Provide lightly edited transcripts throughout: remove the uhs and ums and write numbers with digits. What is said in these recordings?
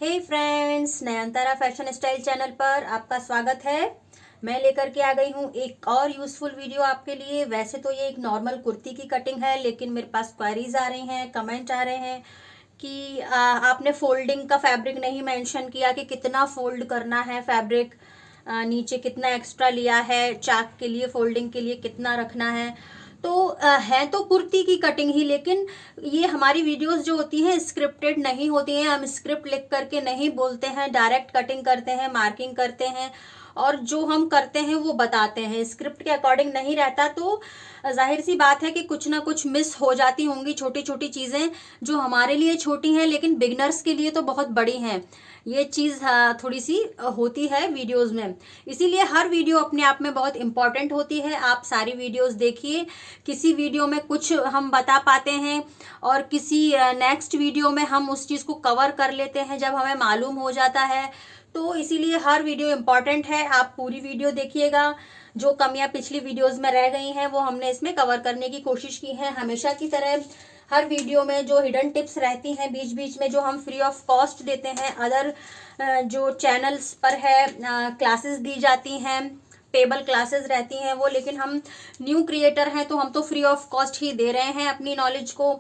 हे friends, Nayantara fashion style channel पर आपका स्वागत है। मैं लेकर के आ गई हूँ एक और यूज़फुल वीडियो आपके लिए। वैसे तो ये एक नॉर्मल कुर्ती की कटिंग है, लेकिन मेरे पास क्वेरीज आ रही हैं, कमेंट आ रहे हैं कि आपने फोल्डिंग का फैब्रिक नहीं मेंशन किया कि कितना फोल्ड करना है फैब्रिक, नीचे कितना एक्स्ट्रा लिया है, चाक के लिए फोल्डिंग के लिए कितना रखना है। तो है तो कुर्ती की कटिंग ही, लेकिन ये हमारी वीडियोस जो होती हैं स्क्रिप्टेड नहीं होती हैं। हम स्क्रिप्ट लिख करके नहीं बोलते हैं, डायरेक्ट कटिंग करते हैं, मार्किंग करते हैं और जो हम करते हैं वो बताते हैं। स्क्रिप्ट के अकॉर्डिंग नहीं रहता तो जाहिर सी बात है कि कुछ ना कुछ मिस हो जाती होंगी, छोटी छोटी चीज़ें जो हमारे लिए छोटी हैं लेकिन बिगनर्स के लिए तो बहुत बड़ी हैं। ये चीज़ थोड़ी सी होती है वीडियोस में, इसीलिए हर वीडियो अपने आप में बहुत इंपॉर्टेंट होती है। आप सारी वीडियोस देखिए, किसी वीडियो में कुछ हम बता पाते हैं और किसी नेक्स्ट वीडियो में हम उस चीज़ को कवर कर लेते हैं जब हमें मालूम हो जाता है। तो इसीलिए हर वीडियो इंपॉर्टेंट है, आप पूरी वीडियो देखिएगा। जो कमियां पिछली वीडियोस में रह गई हैं वो हमने इसमें कवर करने की कोशिश की है। हमेशा की तरह हर वीडियो में जो हिडन टिप्स रहती हैं बीच बीच में, जो हम फ्री ऑफ कॉस्ट देते हैं, अदर जो चैनल्स पर है क्लासेस दी जाती हैं, पेबल क्लासेस रहती हैं वो, लेकिन हम न्यू क्रिएटर हैं तो हम तो फ्री ऑफ कॉस्ट ही दे रहे हैं अपनी नॉलेज को।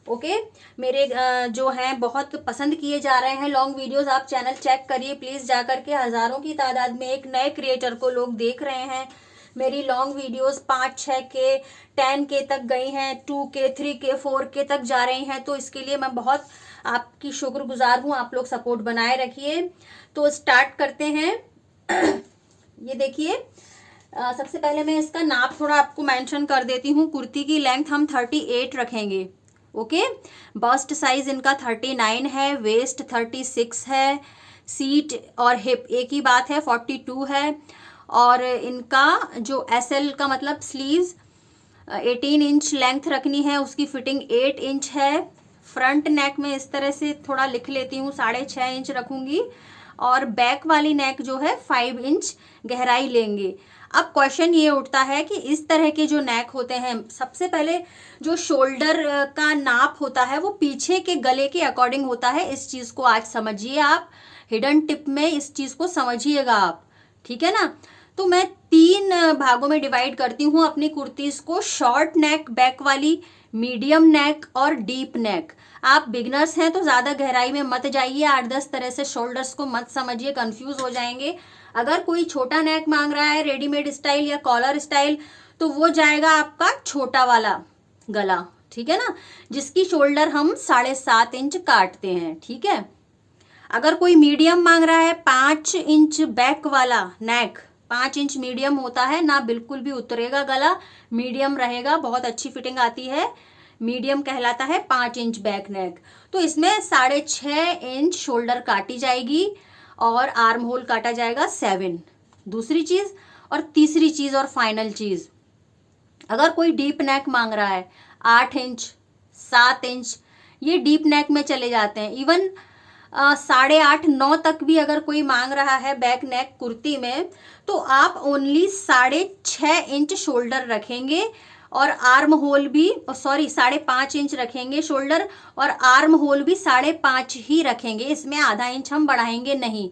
ओके मेरे जो हैं बहुत पसंद किए जा रहे हैं लॉन्ग वीडियोस। आप चैनल चेक करिए प्लीज़ जा करके, हज़ारों की तादाद में एक नए क्रिएटर को लोग देख रहे हैं। मेरी लॉन्ग वीडियोस 5-6K 10K तक गई हैं, 2K 3K 4K तक जा रही हैं। तो इसके लिए मैं बहुत आपकी शुक्रगुजार हूँ, आप लोग सपोर्ट बनाए रखिए। तो स्टार्ट करते हैं। ये देखिए, सबसे पहले मैं इसका नाप थोड़ा आपको मेंशन कर देती हूँ। कुर्ती की लेंथ हम 38 रखेंगे। ओके, बस्ट साइज इनका 39 है, वेस्ट 36 है, सीट और हिप एक ही बात है 42 है, और इनका जो SL का मतलब स्लीव्स 18 इंच लेंथ रखनी है, उसकी फिटिंग 8 इंच है। फ्रंट नेक में इस तरह से थोड़ा लिख लेती हूँ, 6.5 इंच रखूंगी, और बैक वाली नेक जो है 5 इंच गहराई लेंगे। अब क्वेश्चन ये उठता है कि इस तरह के जो नेक होते हैं, सबसे पहले जो शोल्डर का नाप होता है वो पीछे के गले के अकॉर्डिंग होता है। इस चीज़ को आज समझिए आप, हिडन टिप में इस चीज़ को समझिएगा आप, ठीक है ना। तो मैं 3 भागों में डिवाइड करती हूँ अपनी कुर्तीज़ को, शॉर्ट नेक बैक वाली, मीडियम नेक और डीप नेक। आप बिगनर्स हैं तो ज़्यादा गहराई में मत जाइए, 8-10 तरह से शोल्डर्स को मत समझिए, कंफ्यूज हो जाएंगे। अगर कोई छोटा नेक मांग रहा है रेडीमेड स्टाइल या कॉलर स्टाइल, तो वो जाएगा आपका छोटा वाला गला, ठीक है ना, जिसकी शोल्डर हम 7.5 इंच काटते हैं, ठीक है। अगर कोई मीडियम मांग रहा है 5 इंच बैक वाला नेक, 5 इंच मीडियम होता है ना, बिल्कुल भी उतरेगा गला, मीडियम रहेगा, बहुत अच्छी फिटिंग आती है, मीडियम कहलाता है 5 इंच बैक नेक। तो इसमें 6.5 इंच शोल्डर काटी जाएगी और आर्म होल काटा जाएगा 7। दूसरी चीज़, और तीसरी चीज़ और फाइनल चीज़, अगर कोई डीप नेक मांग रहा है 8 इंच 7 इंच, ये डीप नेक में चले जाते हैं। इवन 8.5-9 तक भी अगर कोई मांग रहा है बैक नेक कुर्ती में, तो आप ओनली 6.5 इंच शोल्डर रखेंगे और आर्म होल भी 5.5 इंच रखेंगे शोल्डर, और आर्म होल भी 5.5 ही रखेंगे। इसमें आधा इंच हम बढ़ाएंगे नहीं,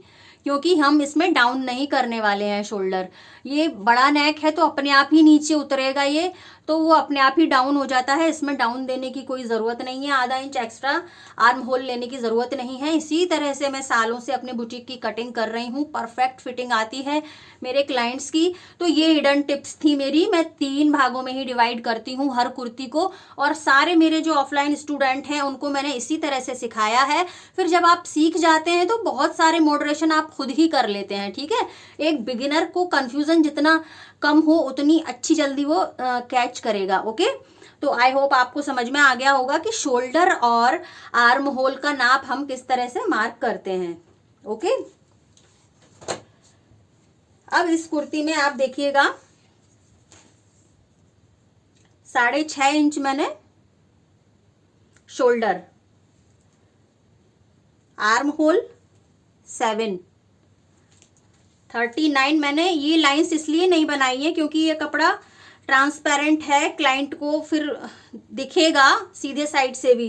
क्योंकि हम इसमें डाउन नहीं करने वाले हैं शोल्डर। ये बड़ा नेक है तो अपने आप ही नीचे उतरेगा, ये तो वो अपने आप ही डाउन हो जाता है, इसमें डाउन देने की कोई ज़रूरत नहीं है, आधा इंच एक्स्ट्रा आर्म होल लेने की ज़रूरत नहीं है। इसी तरह से मैं सालों से अपने बुटीक की कटिंग कर रही हूँ, परफेक्ट फिटिंग आती है मेरे क्लाइंट्स की। तो ये हिडन टिप्स थी मेरी, मैं 3 भागों में ही डिवाइड करती हूँ हर कुर्ती को, और सारे मेरे जो ऑफलाइन स्टूडेंट हैं उनको मैंने इसी तरह से सिखाया है। फिर जब आप सीख जाते हैं तो बहुत सारे मॉडरेशन आप खुद ही कर लेते हैं, ठीक है। एक बिगिनर को कंफ्यूजन जितना कम हो उतनी अच्छी जल्दी वो कैच करेगा। ओके, तो आई होप आपको समझ में आ गया होगा कि शोल्डर और आर्म होल का नाप हम किस तरह से मार्क करते हैं। ओके, अब इस कुर्ती में आप देखिएगा 6.5 इंच मैंने शोल्डर, आर्म होल 7, 39 मैंने ये लाइंस इसलिए नहीं बनाई है क्योंकि ये कपड़ा ट्रांसपेरेंट है, क्लाइंट को फिर दिखेगा सीधे साइड से भी,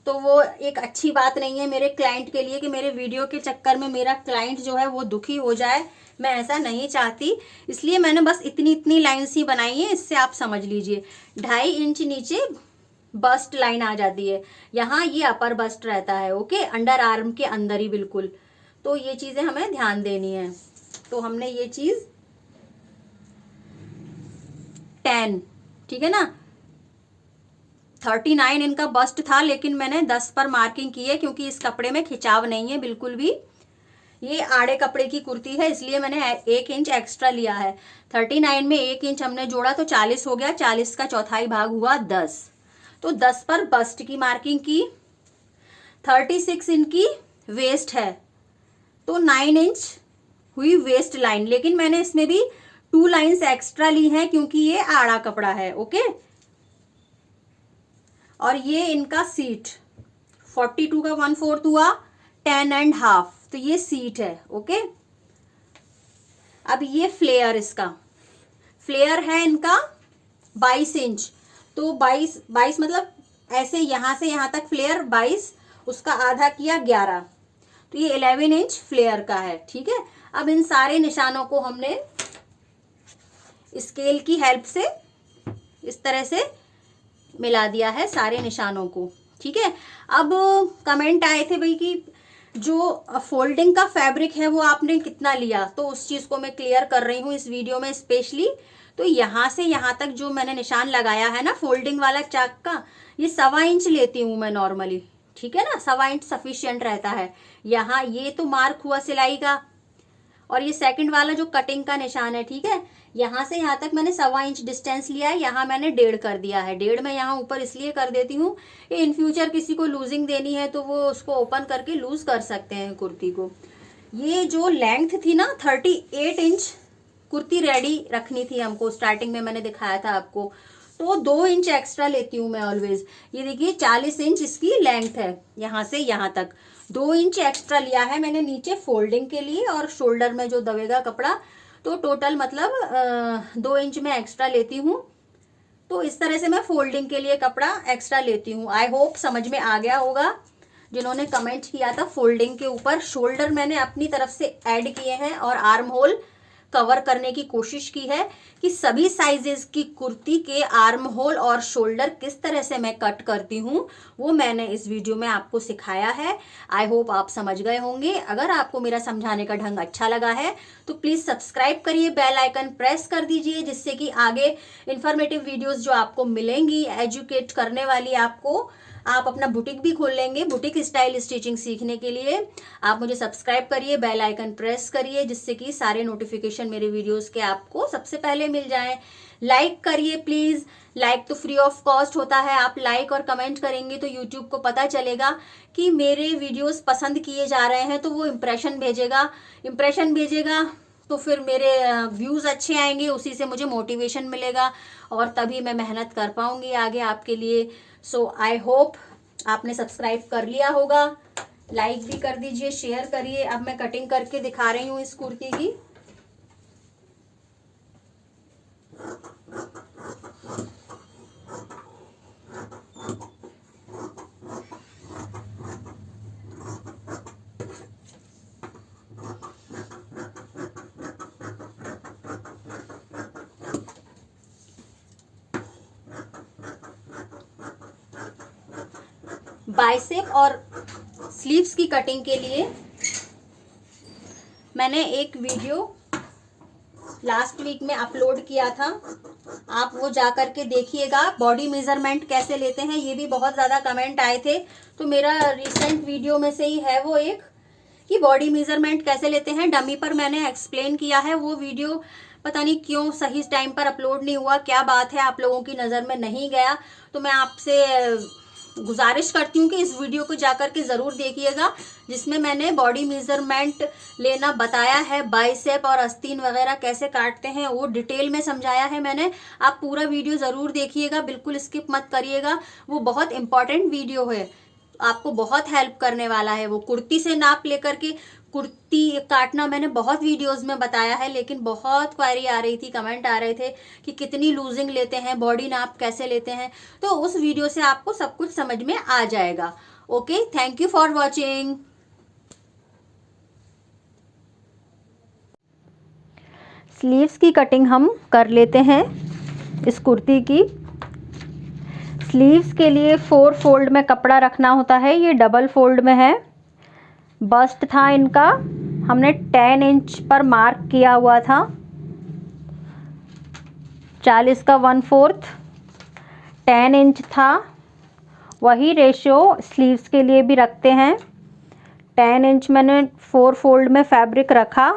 तो वो एक अच्छी बात नहीं है मेरे क्लाइंट के लिए कि मेरे वीडियो के चक्कर में मेरा क्लाइंट जो है वो दुखी हो जाए। मैं ऐसा नहीं चाहती, इसलिए मैंने बस इतनी इतनी लाइन्स ही बनाई है। इससे आप समझ लीजिए 2.5 इंच नीचे बस्ट लाइन आ जाती है, यहाँ ये अपर बस्ट रहता है। ओके, अंडर आर्म के अंदर ही बिल्कुल। तो ये चीजें हमें ध्यान देनी है। तो हमने ये चीज 10, ठीक है ना, 39 इनका बस्ट था, लेकिन मैंने 10 पर मार्किंग की है क्योंकि इस कपड़े में खिंचाव नहीं है बिल्कुल भी। ये आड़े कपड़े की कुर्ती है, इसलिए मैंने 1 इंच एक्स्ट्रा लिया है। 39 में 1 इंच हमने जोड़ा तो 40 हो गया, 40 का चौथाई भाग हुआ 10। तो 10 पर बस्ट की मार्किंग की। 36 इनकी वेस्ट है, तो 9 इंच हुई वेस्ट लाइन, लेकिन मैंने इसमें भी 2 लाइन्स एक्स्ट्रा ली हैं क्योंकि ये आड़ा कपड़ा है। ओके, और ये इनका सीट 42 का 1/4 हुआ, 10.5, तो ये सीट है। ओके, अब ये फ्लेयर, इसका फ्लेयर है इनका 22 इंच, तो 22 मतलब ऐसे यहां से यहां तक फ्लेयर 22, उसका आधा किया 11, तो ये 11 इंच फ्लेयर का है। ठीक है, अब इन सारे निशानों को हमने स्केल की हेल्प से इस तरह से मिला दिया है, सारे निशानों को। ठीक है, अब कमेंट आए थे भाई कि जो फोल्डिंग का फैब्रिक है वो आपने कितना लिया, तो उस चीज को मैं क्लियर कर रही हूँ इस वीडियो में स्पेशली। तो यहाँ से यहाँ तक जो मैंने निशान लगाया है ना फोल्डिंग वाला चाक का, ये 1.25 इंच लेती हूँ मैं नॉर्मली। ठीक है ना, 1.25 इंच सफिशियंट रहता है। यहाँ ये तो मार्क हुआ सिलाई का, और ये सेकंड वाला जो कटिंग का निशान है, ठीक है, यहाँ से यहाँ तक मैंने 1.25 इंच डिस्टेंस लिया है, यहाँ मैंने 1.5 कर दिया है। 1.5 मैं यहाँ ऊपर इसलिए कर देती हूँ, इन फ्यूचर किसी को लूजिंग देनी है तो वो उसको ओपन करके लूज कर सकते हैं कुर्ती को। ये जो लेंथ थी ना 38 इंच कुर्ती रेडी रखनी थी हमको, स्टार्टिंग में मैंने दिखाया था आपको, तो 2 इंच एक्स्ट्रा लेती हूँ मैं ऑलवेज। ये देखिए 40 इंच इसकी लेंथ है, यहाँ से यहाँ तक 2 इंच एक्स्ट्रा लिया है मैंने नीचे फोल्डिंग के लिए, और शोल्डर में जो दबेगा कपड़ा, तो टोटल मतलब 2 इंच में एक्स्ट्रा लेती हूँ। तो इस तरह से मैं फोल्डिंग के लिए कपड़ा एक्स्ट्रा लेती हूँ। आई होप समझ में आ गया होगा जिन्होंने कमेंट किया था फोल्डिंग के ऊपर। शोल्डर मैंने अपनी तरफ से ऐड किए हैं और आर्म होल कवर करने की कोशिश की है कि सभी साइजेस की कुर्ती के आर्म होल और शोल्डर किस तरह से मैं कट करती हूँ, वो मैंने इस वीडियो में आपको सिखाया है। आई होप आप समझ गए होंगे। अगर आपको मेरा समझाने का ढंग अच्छा लगा है तो प्लीज सब्सक्राइब करिए, बेल आइकन प्रेस कर दीजिए, जिससे कि आगे इंफॉर्मेटिव वीडियोस जो आपको मिलेंगी एजुकेट करने वाली, आपको आप अपना बुटीक भी खोल लेंगे। बुटीक स्टाइल स्टिचिंग सीखने के लिए आप मुझे सब्सक्राइब करिए, बेल आइकन प्रेस करिए, जिससे कि सारे नोटिफिकेशन मेरे वीडियोस के आपको सबसे पहले मिल जाएं। लाइक करिए प्लीज, लाइक तो फ्री ऑफ कॉस्ट होता है। आप लाइक और कमेंट करेंगे तो यूट्यूब को पता चलेगा कि मेरे वीडियोस पसंद किए जा रहे हैं, तो वो इम्प्रेशन भेजेगा तो फिर मेरे व्यूज अच्छे आएंगे, उसी से मुझे मोटिवेशन मिलेगा और तभी मैं मेहनत कर पाऊंगी आगे आपके लिए। सो आई होप आपने सब्सक्राइब कर लिया होगा, लाइक भी कर दीजिए, शेयर करिए। अब मैं कटिंग करके दिखा रही हूँ इस कुर्ती की। बाइसेप और स्लीव्स की कटिंग के लिए मैंने एक वीडियो लास्ट वीक में अपलोड किया था, आप वो जा करके देखिएगा। बॉडी मेजरमेंट कैसे लेते हैं, ये भी बहुत ज़्यादा कमेंट आए थे, तो मेरा रिसेंट वीडियो में से ही है वो एक, कि बॉडी मेजरमेंट कैसे लेते हैं। डमी पर मैंने एक्सप्लेन किया है। वो वीडियो पता नहीं क्यों सही टाइम पर अपलोड नहीं हुआ, क्या बात है, आप लोगों की नज़र में नहीं गया। तो मैं आपसे गुजारिश करती हूँ कि इस वीडियो को जाकर के ज़रूर देखिएगा, जिसमें मैंने बॉडी मेजरमेंट लेना बताया है, बाइसेप और आस्तीन वगैरह कैसे काटते हैं वो डिटेल में समझाया है मैंने। आप पूरा वीडियो ज़रूर देखिएगा, बिल्कुल स्किप मत करिएगा, वो बहुत इंपॉर्टेंट वीडियो है, आपको बहुत हेल्प करने वाला है। वो कुर्ती से नाप लेकर के कुर्ती काटना मैंने बहुत वीडियोस में बताया है, लेकिन बहुत क्वेरी आ रही थी, कमेंट आ रहे थे कि कितनी लूजिंग लेते हैं, बॉडी नाप कैसे लेते हैं, तो उस वीडियो से आपको सब कुछ समझ में आ जाएगा। Okay, thank you for watching. Sleeves की कटिंग हम कर लेते हैं इस कुर्ती की। स्लीव्स के लिए 4 फोल्ड में कपड़ा रखना होता है, ये डबल फोल्ड में है। बस्ट था इनका, हमने 10 इंच पर मार्क किया हुआ था, 40 का 1/4 10 इंच था। वही रेशियो स्लीव्स के लिए भी रखते हैं। 10 इंच मैंने 4 फोल्ड में फैब्रिक रखा।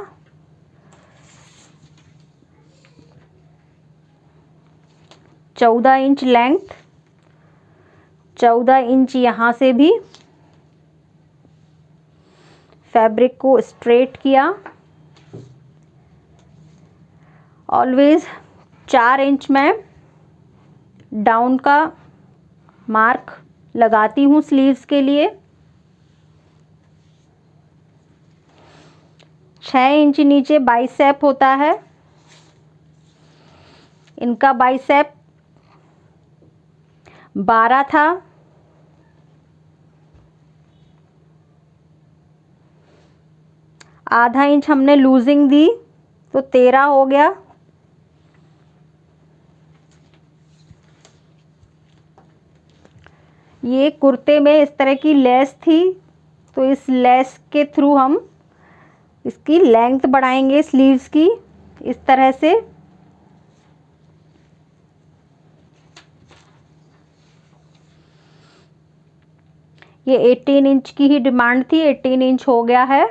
चौदह इंच लेंथ, 14 इंच यहाँ से भी फैब्रिक को स्ट्रेट किया। ऑलवेज 4 इंच में डाउन का मार्क लगाती हूँ स्लीव्स के लिए। 6 इंच नीचे बाइसेप होता है, इनका बाइसेप 12 था। आधा इंच हमने लूजिंग दी तो 13 हो गया। ये कुर्ते में इस तरह की लेस थी, तो इस लेस के थ्रू हम इसकी लेंथ बढ़ाएंगे स्लीव्स की इस तरह से। ये 18 इंच की ही डिमांड थी, 18 इंच हो गया है।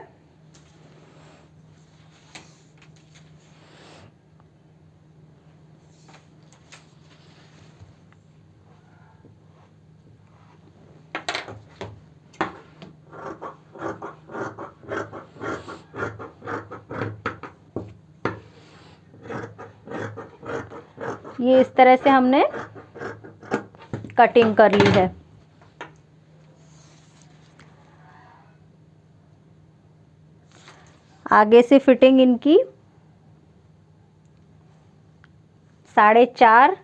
ये इस तरह से हमने कटिंग कर ली है। आगे से फिटिंग इनकी 4.5,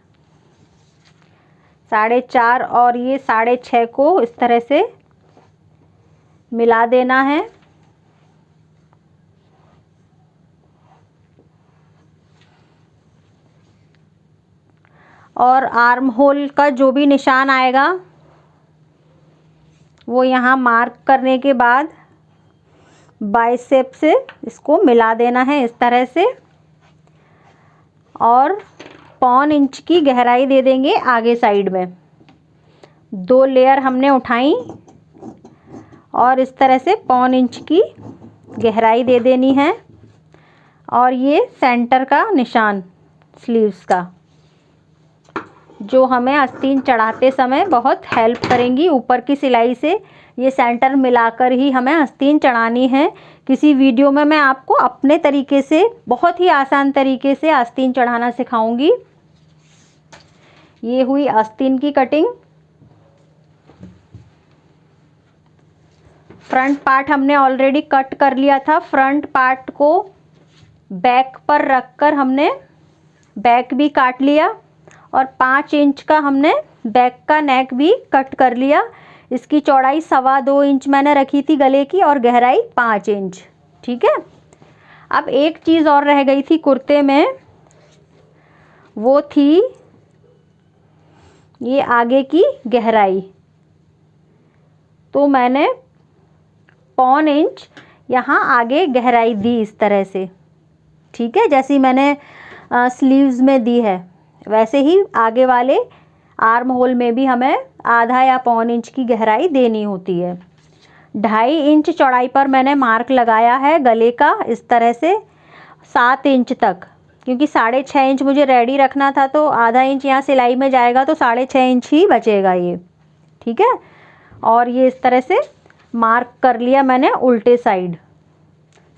4.5 और ये 6.5 को इस तरह से मिला देना है। और आर्म होल का जो भी निशान आएगा वो यहाँ मार्क करने के बाद बाइसेप से इसको मिला देना है इस तरह से। और 1.25 इंच की गहराई दे देंगे आगे साइड में। 2 लेयर हमने उठाई और इस तरह से 1.25 इंच की गहराई दे देनी है। और ये सेंटर का निशान स्लीव्स का, जो हमें आस्तीन चढ़ाते समय बहुत हेल्प करेंगी। ऊपर की सिलाई से ये सेंटर मिलाकर ही हमें आस्तीन चढ़ानी है। किसी वीडियो में मैं आपको अपने तरीके से, बहुत ही आसान तरीके से आस्तीन चढ़ाना सिखाऊंगी। ये हुई आस्तीन की कटिंग। फ्रंट पार्ट हमने ऑलरेडी कट कर लिया था। फ्रंट पार्ट को बैक पर रखकर हमने बैक भी काट लिया और 5 इंच का हमने बैक का नेक भी कट कर लिया। इसकी चौड़ाई 2.25 इंच मैंने रखी थी गले की और गहराई 5 इंच। ठीक है। अब एक चीज़ और रह गई थी कुर्ते में, वो थी ये आगे की गहराई। तो मैंने 1.25 इंच यहाँ आगे गहराई दी इस तरह से। ठीक है, जैसी मैंने स्लीव्स में दी है वैसे ही आगे वाले आर्म होल में भी हमें आधा या 1.25 इंच की गहराई देनी होती है। 2.5 इंच चौड़ाई पर मैंने मार्क लगाया है गले का इस तरह से 7 इंच तक, क्योंकि 6.5 इंच मुझे रेडी रखना था, तो आधा इंच यहाँ सिलाई में जाएगा तो 6.5 इंच ही बचेगा ये। ठीक है। और ये इस तरह से मार्क कर लिया मैंने उल्टे साइड।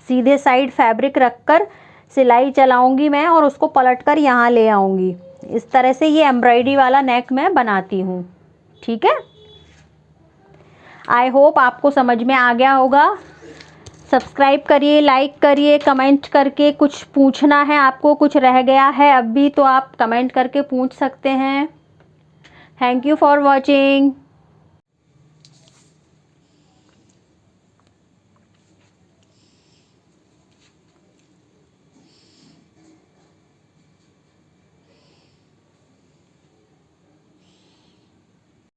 सीधे साइड फैब्रिक रखकर सिलाई चलाऊंगी मैं और उसको पलटकर यहाँ ले आऊँगी। इस तरह से ये एम्ब्रॉयडरी वाला नेक मैं बनाती हूँ। ठीक है। आई होप आपको समझ में आ गया होगा। सब्सक्राइब करिए, लाइक करिए, कमेंट करके कुछ पूछना है आपको, कुछ रह गया है अब भी तो आप कमेंट करके पूछ सकते हैं। Thank you for watching.